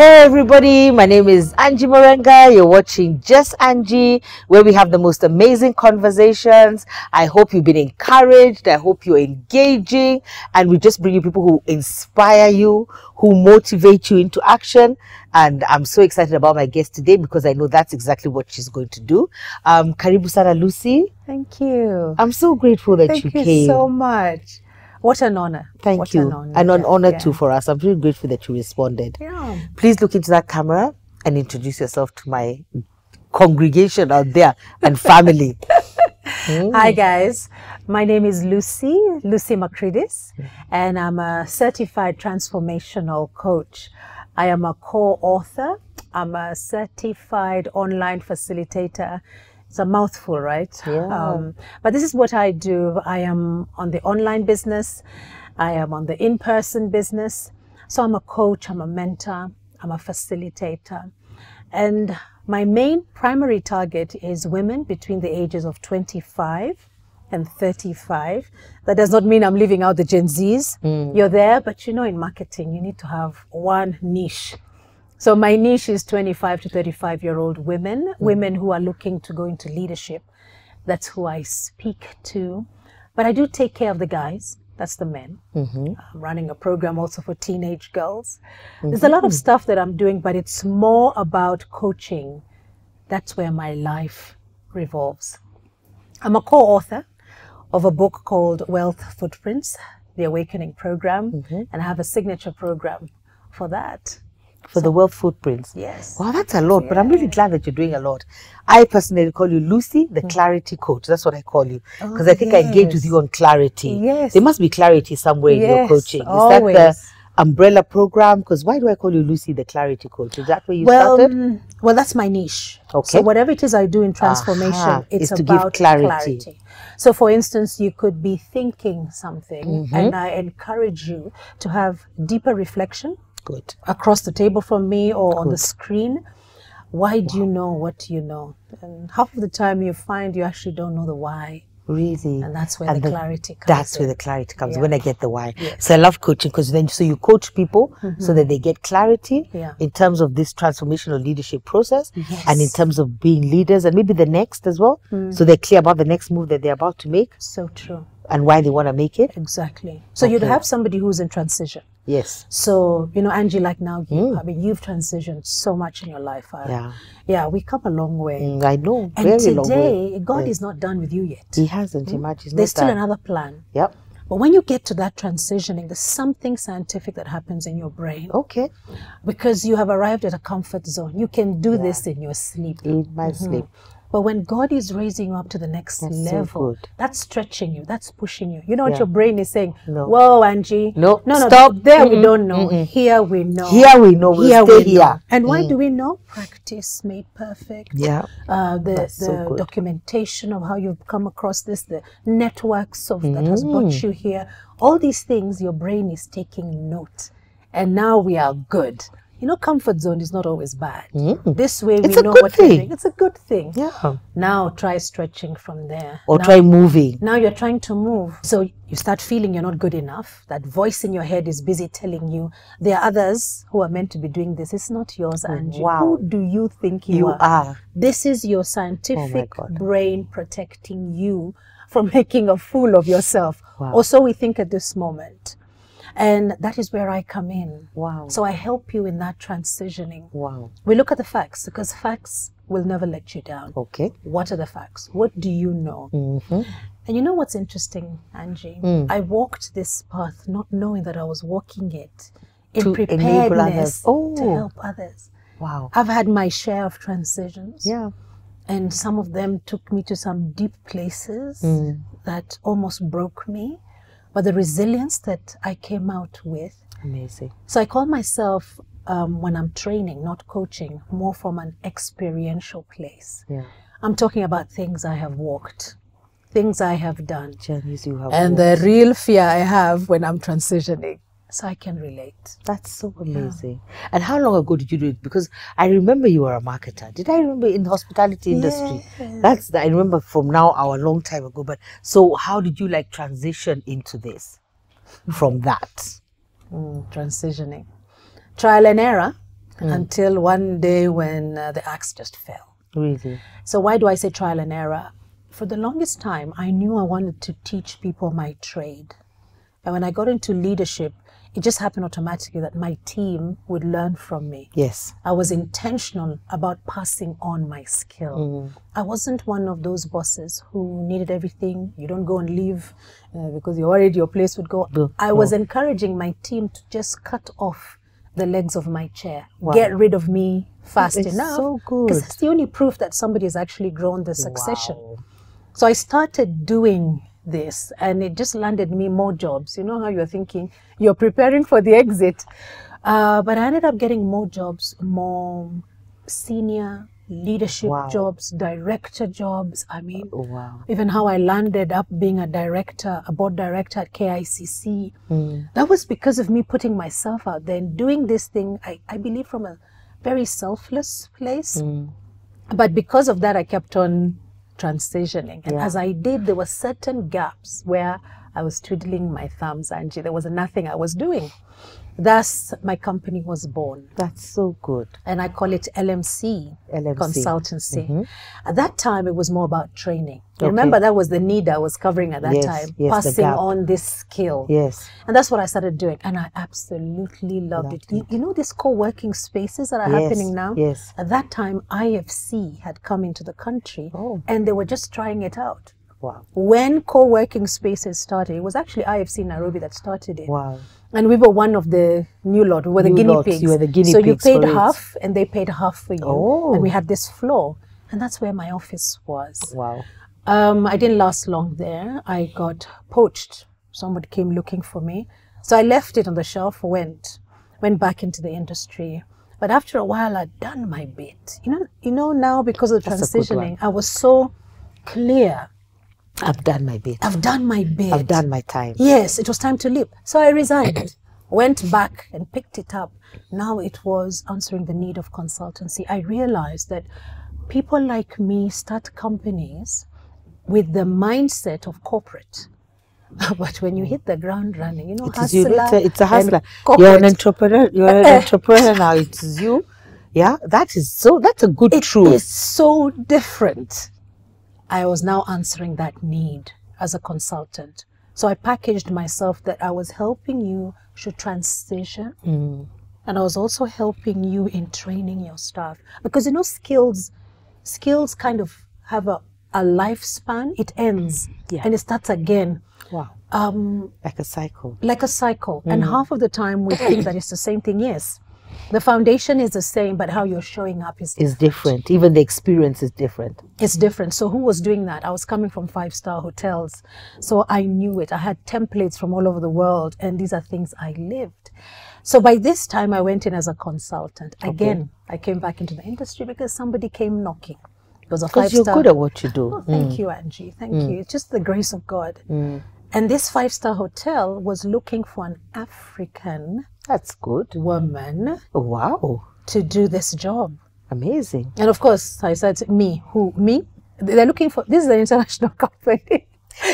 Hey everybody, my name is Angie Morenga. You're watching Just Angie, where we have the most amazing conversations. I hope you've been encouraged. I hope you're engaging, and we just bring you people who inspire you, who motivate you into action. And I'm so excited about my guest today because I know that's exactly what she's going to do. Karibu sana Lucy. Thank you. I'm so grateful that you came. Thank you so much. What an honor. Thank you. And an honor too for us. I'm really grateful that you responded. Yeah. Please look into that camera and introduce yourself to my congregation out there and family. Hi guys, my name is Lucy Macridis, and I'm a certified transformational coach. I am a co-author. I'm a certified online facilitator. It's a mouthful, right? Yeah. But this is what I do. I am on the online business. I am on the in-person business. So I'm a coach, I'm a mentor, I'm a facilitator. And my main primary target is women between the ages of 25 and 35. That does not mean I'm leaving out the Gen Zs. You're there, but you know, in marketing, you need to have one niche. So my niche is 25 to 35-year-old women, women who are looking to go into leadership. That's who I speak to. But I do take care of the guys. That's the men. I'm running a program also for teenage girls. There's a lot of stuff that I'm doing, but it's more about coaching. That's where my life revolves. I'm a co-author of a book called Wealth Footprints, The Awakening Program, and I have a signature program for that. For the Wealth Footprints. Yes. Wow, that's a lot, but I'm really glad that you're doing a lot. I personally call you Lucy, the clarity coach. That's what I call you. Because I think I engage with you on clarity. Yes. There must be clarity somewhere in your coaching. Is that the umbrella program? Because why do I call you Lucy, the clarity coach? Is that where you started? Well, that's my niche. Okay. So whatever it is I do in transformation, it's to about give clarity. So for instance, you could be thinking something, and I encourage you to have deeper reflection. Good. Across the table from me or on the screen. Why do you know what you know? And half of the time you find you actually don't know the why. Really? And that's where the clarity comes That's where the clarity comes, when I get the why. Yes. So I love coaching because then, so you coach people so that they get clarity in terms of this transformational leadership process and in terms of being leaders and maybe the next as well. So they're clear about the next move that they're about to make. So true. And why they want to make it. Exactly. So you'd have somebody who's in transition. Yes. So, you know, Angie, like now, I mean, you've transitioned so much in your life. Yeah, we come a long way. I know. And today, God is not done with you yet. He hasn't. Imagine. There's still another plan. Yep. But when you get to that transitioning, there's something scientific that happens in your brain. Okay. Because you have arrived at a comfort zone. You can do this in your sleep. In my sleep. But when God is raising you up to the next level, that's stretching you, that's pushing you. You know what your brain is saying? No. Whoa, Angie. No, stop. There we don't know. Here we know. Here we know. We'll stay here. And why do we know? Practice made perfect. Yeah. The documentation of how you've come across this, the networks of that has brought you here. All these things, your brain is taking note. And now we are good. You know, comfort zone is not always bad. This way we know what we're doing. It's a good thing. Yeah. Now try stretching from there. Or try moving. Now you're trying to move. So you start feeling you're not good enough. That voice in your head is busy telling you there are others who are meant to be doing this. It's not yours, Angie. Wow. Who do you think you are? This is your scientific brain protecting you from making a fool of yourself. Wow. Or so we think at this moment. And that is where I come in. Wow. So I help you in that transitioning. Wow. We look at the facts because facts will never let you down. Okay. What are the facts? What do you know? And you know what's interesting, Angie? I walked this path not knowing that I was walking it in preparedness to help others. Wow. I've had my share of transitions. Yeah. And some of them took me to some deep places that almost broke me. But the resilience that I came out with. Amazing. So I call myself, when I'm training, not coaching, more from an experiential place. Yeah. I'm talking about things I have walked, things I have done. Journeys you have and walked. the real fear I have when I'm transitioning. So I can relate. That's so amazing. Yeah. And how long ago did you do it? Because I remember you were a marketer. Did I remember in the hospitality industry? I remember from now a long time ago. But so how did you like transition into this from that? Transitioning. Trial and error. until one day when the axe just fell. Really? So why do I say trial and error? For the longest time, I knew I wanted to teach people my trade. And when I got into leadership, it just happened automatically that my team would learn from me. Yes. I was intentional about passing on my skill. I wasn't one of those bosses who needed everything. You don't go and leave because you're worried your place would go. I was encouraging my team to just cut off the legs of my chair. Wow. Get rid of me fast enough. So good. Because that's the only proof that somebody has actually grown the succession. Wow. So I started doing this and it just landed me more jobs. You know how you're thinking you're preparing for the exit, but I ended up getting more jobs, more senior leadership jobs, director jobs. I mean, even how I landed up being a director, a board director at KICC. That was because of me putting myself out there and doing this thing, I believe, from a very selfless place. But because of that, I kept on transitioning. And as I did, there were certain gaps where I was twiddling my thumbs, Angie. There was nothing I was doing. Thus, my company was born. That's so good. And I call it LMC. Consultancy. At that time, it was more about training. Remember, that was the need I was covering at that time, passing on this skill. And that's what I started doing. And I absolutely loved it. You know these co-working spaces that are happening now? At that time, IFC had come into the country and they were just trying it out. When co-working spaces started, it was actually IFC Nairobi that started it. And we were one of the new lot. We were the guinea pigs. You were the guinea pigs. So you paid half and they paid half for you. And we had this floor. And that's where my office was. I didn't last long there. I got poached. Somebody came looking for me. So I left it on the shelf, went back into the industry. But after a while, I'd done my bit. You know now, because of the transitioning, I was so clear. I've done my bit. I've done my bit. I've done my time. Yes, it was time to leave. So I resigned, went back and picked it up. Now it was answering the need of consultancy. I realized that people like me start companies with the mindset of corporate. But when you hit the ground running, you know, it's a hustler. You're an entrepreneur. You're an entrepreneur now. It's you. Yeah, that's a good truth. It's so different. I was now answering that need as a consultant. So I packaged myself that I was helping you to transition. And I was also helping you in training your staff. Because, you know, skills kind of have a lifespan. It ends and it starts again. Like a cycle. Like a cycle. And half of the time we think that it's the same thing. Yes. The foundation is the same, but how you're showing up is different. Even the experience is different. It's different. So who was doing that? I was coming from 5-star hotels. So I knew it. I had templates from all over the world. And these are things I lived. So by this time, I went in as a consultant. Again, I came back into the industry because somebody came knocking. It was a 5-star. Because you're good at what you do. Oh, thank you, Angie. Thank you. It's just the grace of God. And this 5-star hotel was looking for an African woman to do this job. Amazing. And of course, I said, me? Who? Me? They're looking for, this is an international company.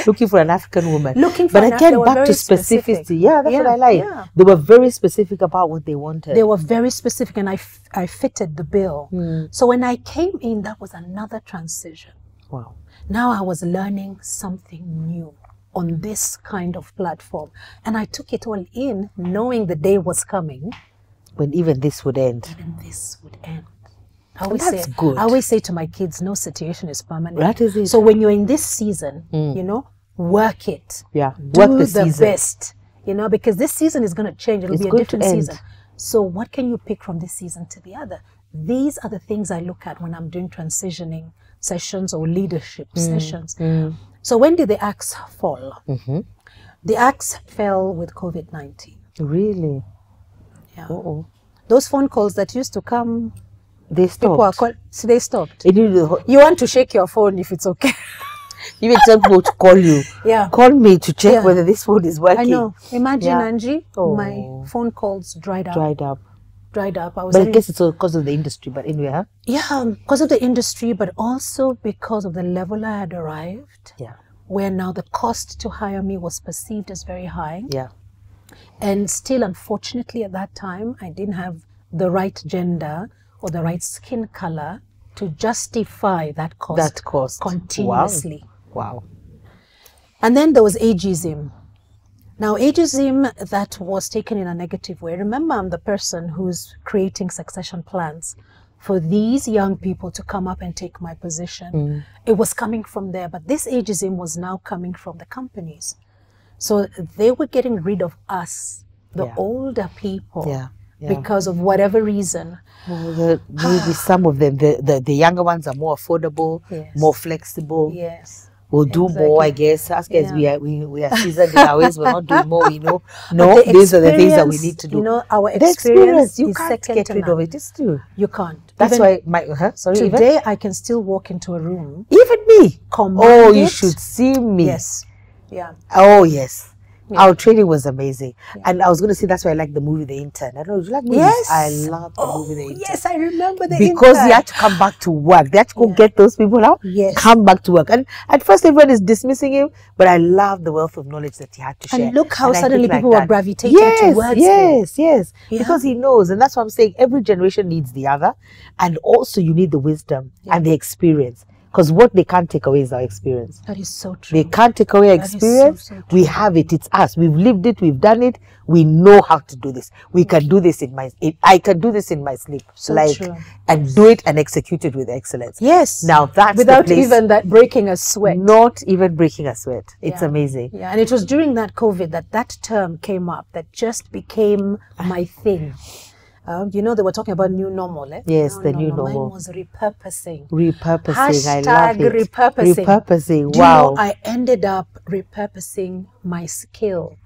Looking for an African woman. But again, back to specificity. Yeah, that's what I like. They were very specific about what they wanted. They were very specific and I fitted the bill. So when I came in, that was another transition. Now I was learning something new on this kind of platform. And I took it all in, knowing the day was coming. When even this would end. Even this would end. I always say to my kids, no situation is permanent. That is it. So when you're in this season, you know, work it. Yeah, do the best. You know, because this season is going to change. It'll be a different season. So what can you pick from this season to the other? These are the things I look at when I'm doing transitioning sessions or leadership sessions. So when did the axe fall? The axe fell with COVID-19. Really? Yeah. Those phone calls that used to come, they stopped. They stopped. You want to shake your phone if it's okay. Even people to call you. Call me to check whether this phone is working. I know. Imagine, Angie, my phone calls dried up. But I guess it's because of the industry, but anyway, huh? Yeah, because of the industry, but also because of the level I had arrived. Where now the cost to hire me was perceived as very high. And still, unfortunately, at that time, I didn't have the right gender or the right skin color to justify that cost, continuously. Wow. And then there was ageism. Now, ageism that was taken in a negative way. Remember, I'm the person who's creating succession plans for these young people to come up and take my position. It was coming from there, but this ageism was now coming from the companies. So they were getting rid of us, the older people, because of whatever reason. Well, maybe some of them, the younger ones are more affordable, more flexible. We'll do more, I guess. As guys, we are seasoned in our ways. We're not doing more, we know. No, these are the things that we need to do. You know, our experience you can't get rid of it. It's true. You can't. That's why today I can still walk into a room. Even me. Oh, you should see me. Yes. Yeah. Oh, yes. Our training was amazing. And I was going to say that's why I like the movie The Intern. I don't know, do you like movies? Yes. I love the movie The Intern. Yes, I remember The Because Intern. you had to come back to work. They had to go get those people out. Yes. Come back to work. And at first everyone is dismissing him, but I love the wealth of knowledge that he had to share. And look how suddenly people were gravitating towards him. Yes. Because he knows. And that's what I'm saying. Every generation needs the other. And also you need the wisdom and the experience. Because what they can't take away is our experience. That is so true. They can't take away our experience. So we have it. It's us. We've lived it. We've done it. We know how to do this. We can do this I can do this in my sleep. And do it and execute it with excellence. Yes. Now that's without even that breaking a sweat. Not even breaking a sweat. It's amazing. Yeah. And it was during that COVID that term came up that just became my thing. You know, they were talking about new normal. Yes, the new normal. Mine was repurposing. Repurposing. I love it. Repurposing. Repurposing. Do Wow. you know, I ended up repurposing my skill.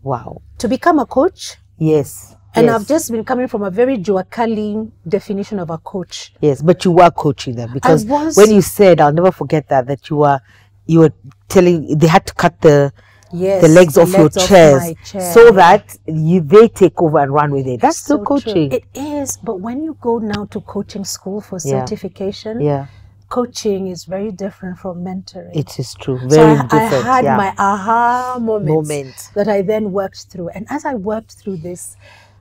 Wow. To become a coach. Yes. And I've just been coming from a very Joakali definition of a coach. Yes, but you were coaching them because when you said, I'll never forget that you were telling, they had to cut the legs off your chairs so that they take over and run with it. That's still coaching. True. It is, but when you go now to coaching school for certification, coaching is very different from mentoring. It is true. Very different. I had my aha moment that I then worked through. And as I worked through this,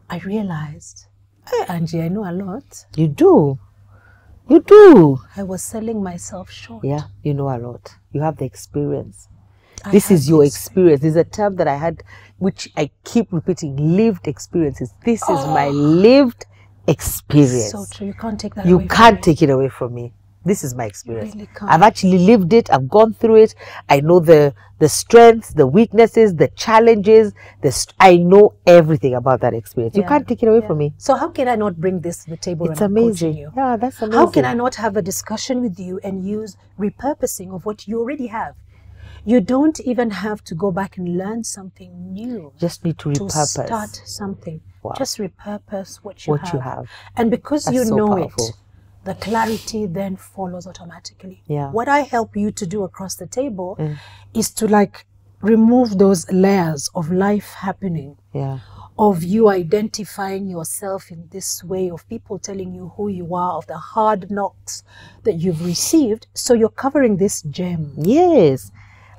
I realized, hey, Angie, I know a lot. You do. You do. I was selling myself short. Yeah, you know a lot. You have the experience. This is your experience. There's a term that I had, which I keep repeating, lived experiences. This is my lived experience. So true. You can't take that away from me. You can't take it away from me. This is my experience. You really can't. I've actually lived it. I've gone through it. I know the strengths, the weaknesses, the challenges. I know everything about that experience. You can't take it away from me. So how can I not bring this to the table? It's amazing. You? Yeah, that's amazing. How can I not have a discussion with you and use repurposing of what you already have? You don't even have to go back and learn something new. Just need to repurpose. To start something. Wow. Just repurpose what you have. And because that's you so know powerful. it, the clarity then follows automatically. Yeah. What I help you to do across the table is to remove those layers of life happening. Yeah. Of you identifying yourself in this way, of people telling you who you are, of the hard knocks that you've received. So you're covering this gem. Yes.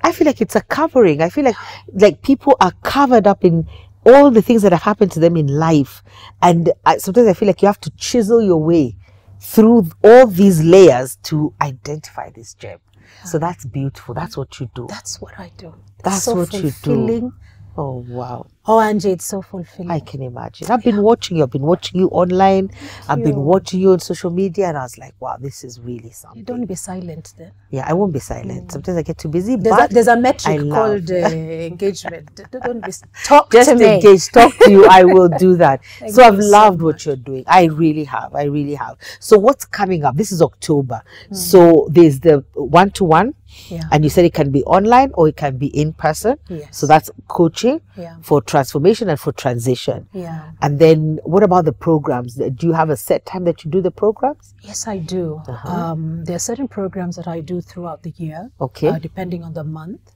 I feel like it's a covering. I feel like people are covered up in all the things that have happened to them in life. And sometimes I feel like you have to chisel your way through all these layers to identify this gem. So that's beautiful. That's what you do. That's what I do. That's so what you do. Oh, wow. Oh, Angie, it's so fulfilling. I can imagine. I've been watching you. I've been watching you online. I've been watching you on social media, and I was like, wow, this is really something. You don't be silent then. Yeah, I won't be silent. Sometimes I get too busy. There's a metric called engagement. Don't be talk just to me. Engage, talk to you. I will do that. So I've loved what you're doing. I really have. I really have. So what's coming up? This is October. So there's the one-to-one. Yeah. And you said it can be online or it can be in person. Yes. So that's coaching for transformation and for transition. Yeah. And then what about the programs? Do you have a set time that you do the programs? Yes, I do. There are certain programs that I do throughout the year. Okay. Depending on the month.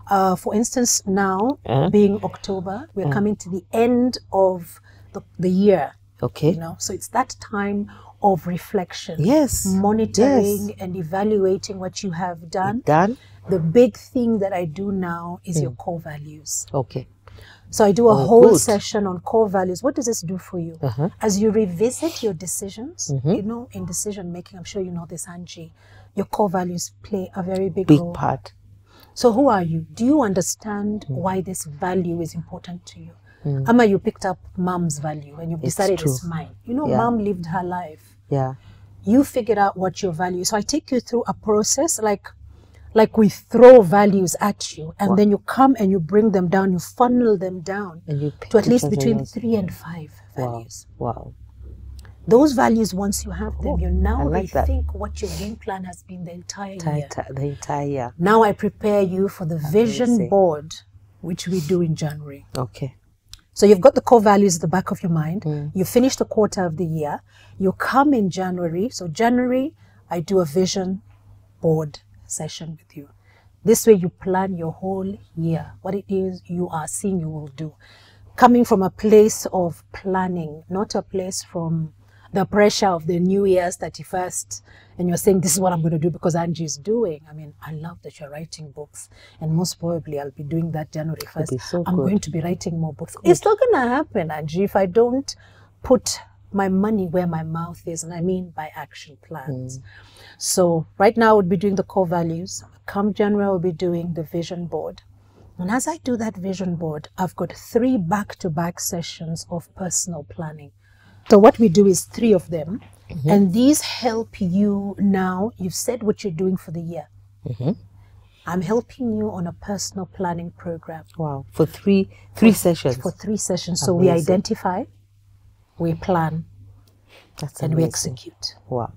For instance, now being October, we're coming to the end of the year. Okay. You know, so it's that time of reflection. Yes. Monitoring and evaluating what you have done. Done. The big thing that I do now is your core values. Okay. So I do a whole good. session on core values. What does this do for you? As you revisit your decisions, you know, in decision making, I'm sure you know this, Angie, your core values play a very big role. part. So who are you? Do you understand why this value is important to you? Ama, you picked up mom's value and you've decided it's mine. You know, mom lived her life. Yeah. You figured out what your value is. So I take you through a process like we throw values at you, and then you come and you bring them down, you funnel them down and you to at least between 3 and 5 values. Wow. Those values, once you have them, you now like rethink what your game plan has been the entire year. The entire year. Now I prepare you for the vision board, which we do in January. Okay. So you've got the core values at the back of your mind. You finish the quarter of the year. You come in January. So January, I do a vision board session with you. This way you plan your whole year, what it is you are seeing you will do. Coming from a place of planning, not a place from the pressure of the New Year's 31st, and you're saying, this is what I'm going to do because Angie is doing. I mean, I love that you're writing books, and most probably I'll be doing that January 1st. So I'm going to be writing more books. It's not going to happen, Angie, if I don't put my money where my mouth is, and I mean by action plans. So right now I would be doing the core values. Come January, I will be doing the vision board. And as I do that vision board, I've got 3 back-to-back sessions of personal planning. So what we do is 3 of them, and these help you now. You've said what you're doing for the year. I'm helping you on a personal planning program. Wow. For three sessions. For 3 sessions. So we identify, we plan, and we execute. Wow.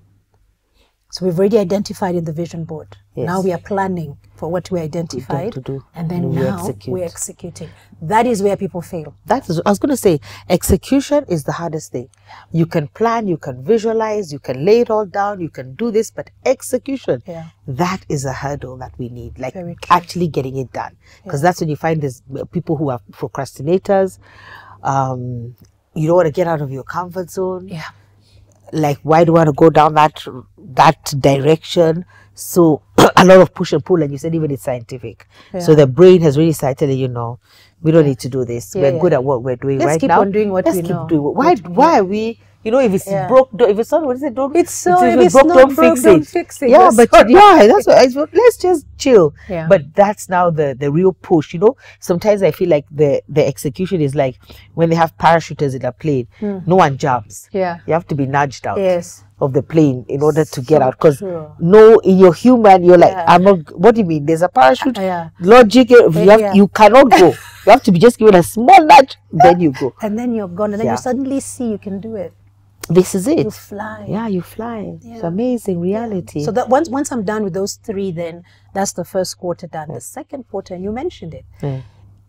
So we've already identified in the vision board. Now we are planning for what we identified, to do, and then now we're executing. That is where people fail. I was going to say, execution is the hardest thing. You can plan, you can visualize, you can lay it all down, you can do this, but execution, that is a hurdle that we need, like actually getting it done. Because that's when you find there's people who are procrastinators. You don't want to get out of your comfort zone. Like, why do I want to go down that direction? So a lot of push and pull, and you said even it's scientific. So the brain has really started telling you, no, we don't need to do this. We're good at what we're doing right now. Let's keep on doing what we know. Why are we? You know, if it's broke, if it's not, what is it? Don't. It's so. If it's broke, not don't broke, fix don't it. fix it. Yeah, but that's what. Let's just chill. But that's now the real push. You know, sometimes I feel like the execution is like when they have parachuters in a plane. No one jumps. You have to be nudged out of the plane in order to get out. Because in your human, you're like, I'm not. What do you mean? There's a parachute. Logic. You cannot go. You have to be just given a small nudge, then you go. And then you're gone, and then you suddenly see you can do it. This is it. You fly. Yeah, you fly. It's amazing reality. So that once I'm done with those 3, then that's the first quarter done. The second quarter, and you mentioned it,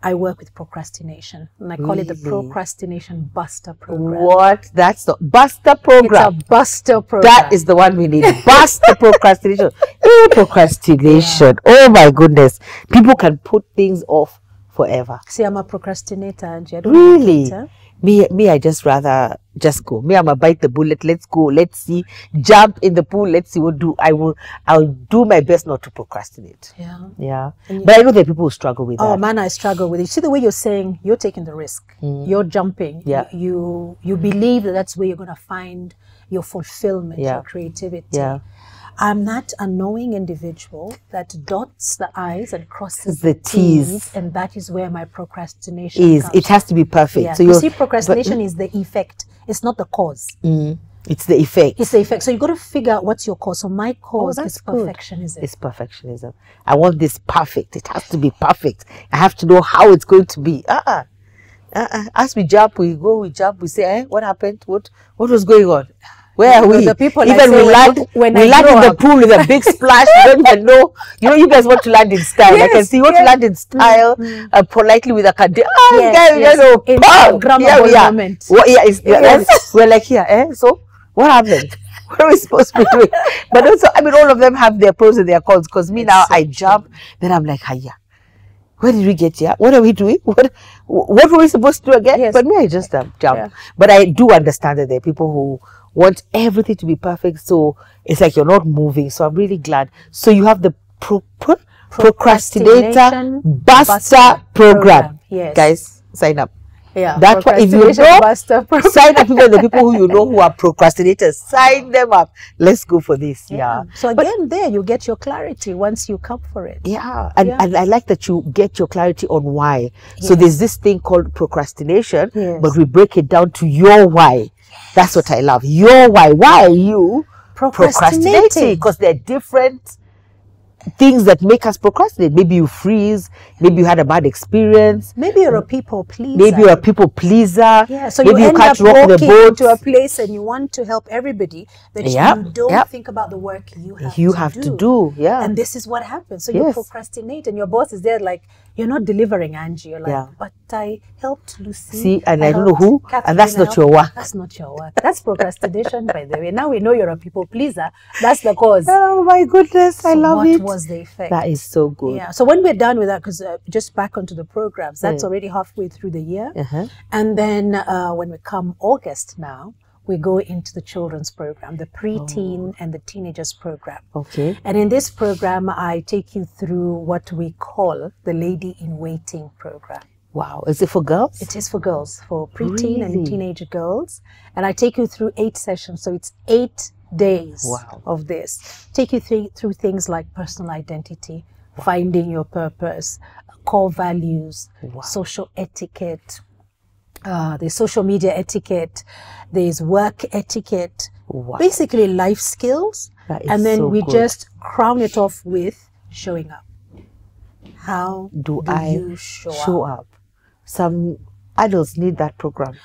I work with procrastination, and I call it the Procrastination Buster Program. What? That's the Buster Program. It's a Buster Program. That is the one we need. Buster procrastination. Procrastination. Oh my goodness. People can put things off forever. See, I'm a procrastinator, Angie. Really? Me, I just rather just go. Me, I'm a bite the bullet. Let's go. Let's see. Jump in the pool. Let's see what do. I'll do my best not to procrastinate. Yeah. But I know there are people who struggle with that. Oh man, I struggle with it. You see the way you're saying, you're taking the risk. You're jumping. You believe that that's where you're going to find your fulfillment, your creativity. I'm not a knowing individual that dots the I's and crosses the T's, and that is where my procrastination comes. It has to be perfect. So you see, procrastination is the effect. It's not the cause. It's the effect. It's the effect. So you got to figure out what's your cause. So my cause is perfectionism. It's perfectionism. I want this perfect. It has to be perfect. I have to know how it's going to be. As we jump, we go, we jump, we say, what happened? What was going on? Where are we? The people even we land in the pool with a big splash. You don't even know. You know, you guys want to land in style. I can see you want to land in style, politely with a candle. We're like here. So what happened? What are we supposed to be doing? But also, I mean, all of them have their pros and their cons. Because me now, I jump, then I'm like, hiya. Where did we get here? What are we doing? What were we supposed to do again? But me, I just jump. But I do understand that there are people who want everything to be perfect. So it's like you're not moving. So I'm really glad. So you have the Procrastinator Buster Program. Guys, sign up. Yeah, That's why if you know, sign up even the people who you know who are procrastinators. Sign them up. Let's go for this. Yeah. So again, there you get your clarity once you come for it. Yeah. And I like that you get your clarity on why. So there's this thing called procrastination, but we break it down to your why. That's what I love. Your why. Why are you procrastinating? Because they're different things that make us procrastinate. Maybe you freeze, maybe you had a bad experience, maybe you're a people pleaser, so maybe you end can't up rock the walking boat into a place and you want to help everybody, that you don't think about the work you have to do. And this is what happens. So you procrastinate and your boss is there like, you're not delivering, Angie. You're like, but I helped Lucy. See, and I don't know who, Catherine, and that's not your work. That's not your work. That's procrastination, by the way. Now we know you're a people pleaser. That's the cause. Oh my goodness, I love it. What was the effect? That is so good. Yeah. So when we're done with that, because just back onto the programs, that's already halfway through the year. And then when we come August now, we go into the children's program, the preteen and the teenagers program. Okay. And in this program, I take you through what we call the Lady in Waiting program. Wow. Is it for girls? It is for girls, for preteen and teenage girls. And I take you through 8 sessions. So it's 8 days of this. Take you through things like personal identity, finding your purpose, core values, social etiquette, there's social media etiquette, there's work etiquette, basically life skills. And then we just crown it off with showing up. How do you show up? Some adults need that program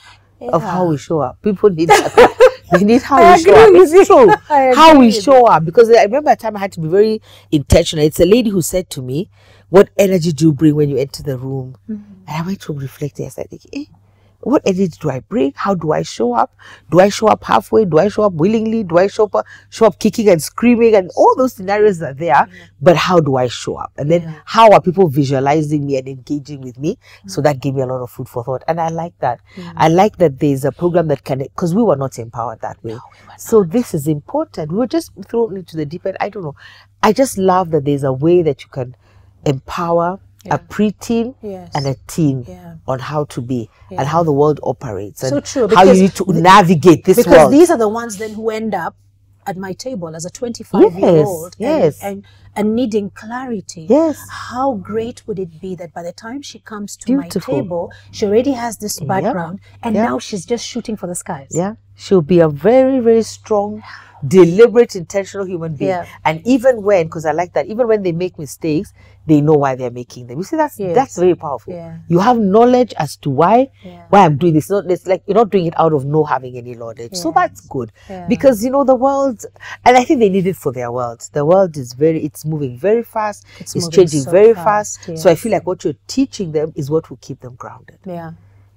of how we show up. People need that. We need how we show up. It's true. How we show up. Because I remember a time I had to be very intentional. It's a lady who said to me, what energy do you bring when you enter the room? And I went home reflecting. I said, what energy do I bring? How do I show up? Do I show up halfway? Do I show up willingly? Do I show up kicking and screaming? And all those scenarios are there. But how do I show up? And then how are people visualizing me and engaging with me? So that gave me a lot of food for thought. And I like that. I like that there's a program that can, because we were not empowered that way. So this is important. We were just thrown into the deep end. I don't know. I just love that there's a way that you can empower a preteen and a teen on how to be and how the world operates and how you need to navigate this world. Because these are the ones then who end up at my table as a 25-year-old and needing clarity. How great would it be that by the time she comes to my table, she already has this background and now she's just shooting for the skies. She'll be a very, very strong, deliberate, intentional human being. And even when, because I like that, even when they make mistakes, they know why they're making them. You see, that's very powerful. You have knowledge as to why I'm doing this. It's like you're not doing it out of no having any knowledge. So that's good. Because, you know, the world, and I think they need it for their world. The world is it's moving very fast. It's changing so very fast. So I feel like what you're teaching them is what will keep them grounded.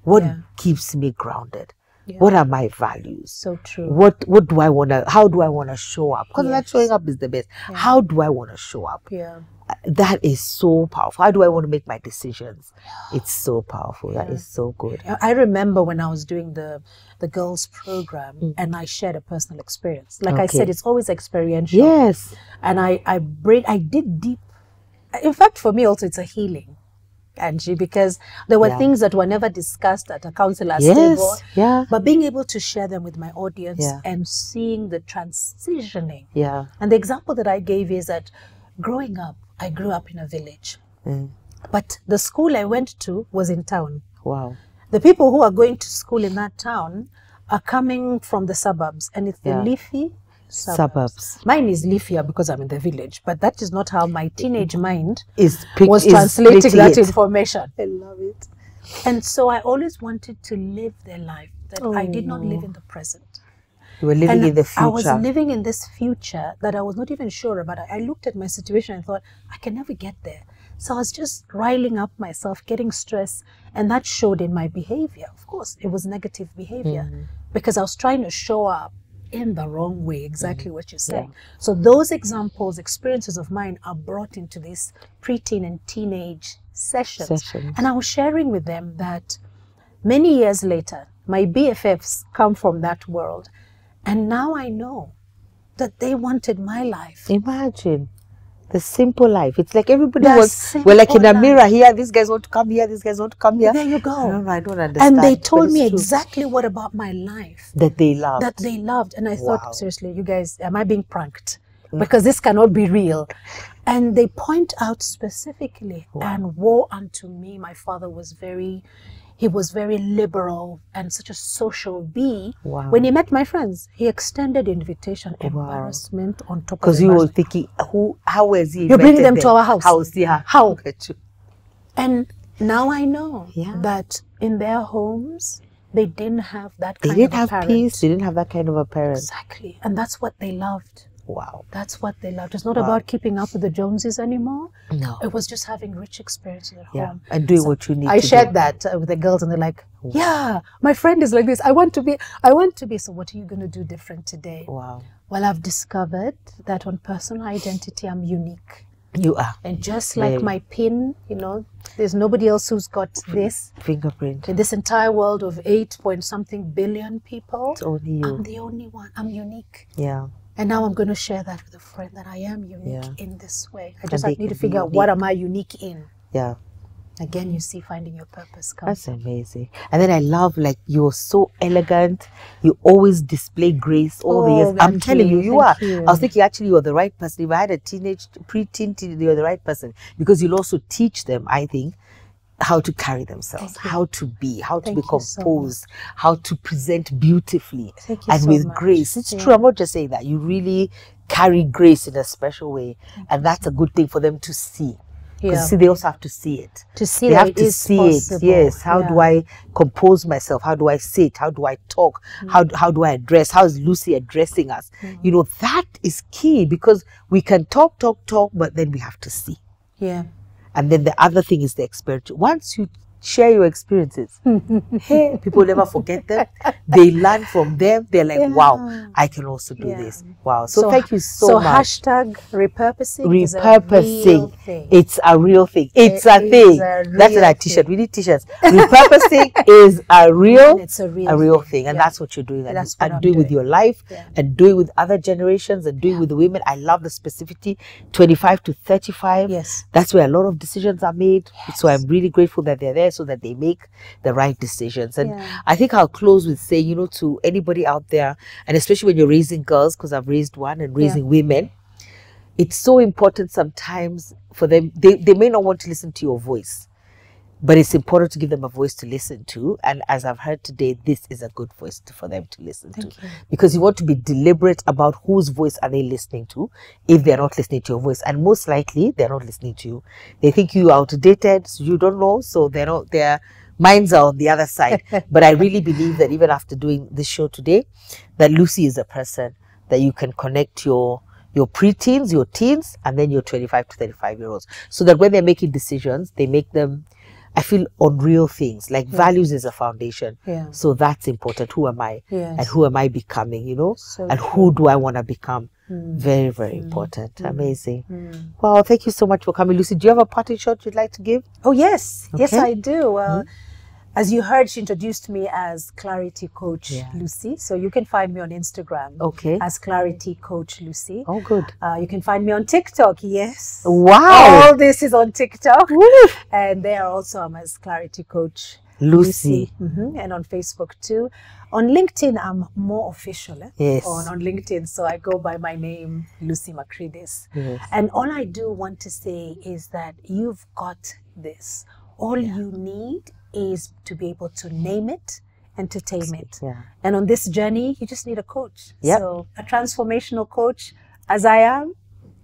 What keeps me grounded? What are my values? So true. What do I want to, how do I want to show up? Because that showing up is the best. How do I want to show up? That is so powerful. How do I want to make my decisions? It's so powerful. That is so good. I remember when I was doing the girls program and I shared a personal experience. Like I said, it's always experiential. And I did deep. In fact, for me also, it's a healing, Angie, because there were things that were never discussed at a counselor's table. But being able to share them with my audience and seeing the transitioning. And the example that I gave is that growing up, I grew up in a village. But the school I went to was in town. The people who are going to school in that town are coming from the suburbs, and it's the leafy suburbs. Mine is leafier because I'm in the village, but that is not how my teenage mind was translating that information. I love it. And so I always wanted to live their life, that I did not live in the present. You were living in the future. I was living in this future that I was not even sure about. I looked at my situation and thought, I can never get there. So I was just riling up myself, getting stressed, and that showed in my behavior. Of course, it was negative behavior because I was trying to show up in the wrong way, exactly what you're saying. So those examples, experiences of mine are brought into this preteen and teenage sessions. And I was sharing with them that many years later, my BFFs come from that world. And now I know that they wanted my life. Imagine. The simple life. It's like everybody we're like in a mirror here. These guys want to come here. These guys want to come here. There you go. I don't understand. And they told me exactly what about my life. That they loved. That they loved. And I thought, seriously, you guys, am I being pranked? Because this cannot be real. And they point out specifically, and woe unto me, my father was very liberal and such a social bee. When he met my friends, he extended invitation, embarrassment on top of because you were thinking, how is he? You're bringing them to our house. How? And now I know that in their homes, they didn't have that kind of a parent. They didn't have peace. They didn't have that kind of a parent. Exactly. And that's what they loved. Wow. That's what they loved. It's not about keeping up with the Joneses anymore. No. It was just having rich experiences at home. And doing what you need to do. I shared that with the girls and they're like, yeah, my friend is like this. I want to be. So what are you going to do different today? Wow. Well, I've discovered that on personal identity, I'm unique. You are. And just like my pin, you know, there's nobody else who's got this fingerprint. In this entire world of 8-point-something billion people, it's only you. I'm the only one. I'm unique. Yeah. And now I'm going to share that with a friend that I am unique in this way. I just need to figure out what am I unique in. Yeah. Again, you see, finding your purpose comes. That's amazing. And then I love, like, you're so elegant. You always display grace all the years. I'm telling you, you are. I was thinking, actually, you're the right person. If I had a preteen, you're the right person. Because you'll also teach them, I think, how to carry themselves, how to be, how to be composed, how to present beautifully and with grace. It's true. I'm not just saying that. You really carry grace in a special way. And that's a good thing for them to see. Because see, they also have to see it. To see they that have to see possible. it. Yes. How do I compose myself? How do I sit? How do I talk? How do I address? How is Lucy addressing us? You know, that is key because we can talk, but then we have to see. Yeah. And then the other thing is the experience. Once you share your experiences, hey, people never forget them. They learn from them. They're like, wow, I can also do this. Wow. So thank you so much. So hashtag repurposing. Repurposing. It's a real thing. It's a thing. That's in our t-shirt. We need t-shirts. Repurposing is a real thing. And that's what you're doing. And do it with your life and do it with other generations and do it with the women. I love the specificity, 25 to 35. Yes. That's where a lot of decisions are made. So I'm really grateful that they're there so that they make the right decisions. And I think I'll close with saying, you know, to anybody out there, and especially when you're raising girls, because I've raised one, and raising women, it's so important sometimes for them. They may not want to listen to your voice, but it's important to give them a voice to listen to. And as I've heard today, this is a good voice for them to listen to. Because you want to be deliberate about whose voice are they listening to if they're not listening to your voice. And most likely, they're not listening to you. They think you are outdated, so you don't know, so they're not, their minds are on the other side. But I really believe that even after doing this show today, that Lucy is a person that you can connect your preteens, your teens, and then your 25 to 35-year-olds. So that when they're making decisions, they make them, I feel, on real things. Like values is a foundation. So that's important. Who am I? And who am I becoming, you know? And who do I want to become? Very, very important. Amazing. Wow, thank you so much for coming, Lucy. Do you have a parting shot you'd like to give? Oh, yes. Yes, I do. Well, as you heard, she introduced me as Clarity Coach Lucy. So you can find me on Instagram as Clarity Coach Lucy. Oh, good. You can find me on TikTok. Yes. Wow. All this is on TikTok. And there also I'm as Clarity Coach Lucy. And on Facebook too. On LinkedIn, I'm more official on LinkedIn. So I go by my name, Lucy Macridis. And all I do want to say is that you've got this. All you need is to be able to name it and to tame it. And on this journey, you just need a coach. So a transformational coach, as I am,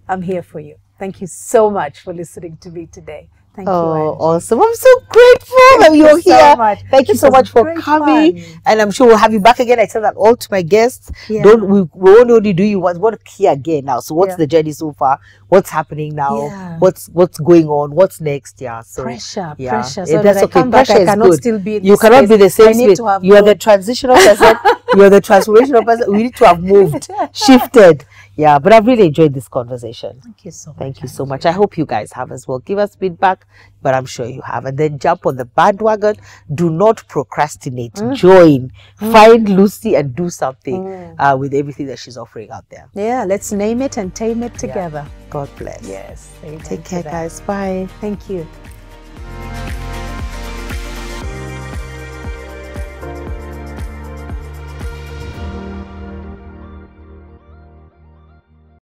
I'm here for you. Thank you so much for listening to me today. Thank you, Angie. Awesome. I'm so grateful that you're here. Thank you so much for coming. And I'm sure we'll have you back again. I tell that all to my guests. We only do you once. We want to hear again now. So what's the journey so far? What's happening now? What's going on? What's next? So pressure. So that's okay. Pressure is good. Still be you cannot be the same space. You are the transitional person. You are the transformational person. We need to have moved, shifted. Yeah, but I've really enjoyed this conversation. Thank you so much. Thank you so much. I hope you guys have as well. Give us feedback, but I'm sure you have. And then jump on the bandwagon. Do not procrastinate. Join. Find Lucy and do something with everything that she's offering out there. Yeah, let's name it and tame it together. God bless. Yes. Take care, guys. Bye. Thank you.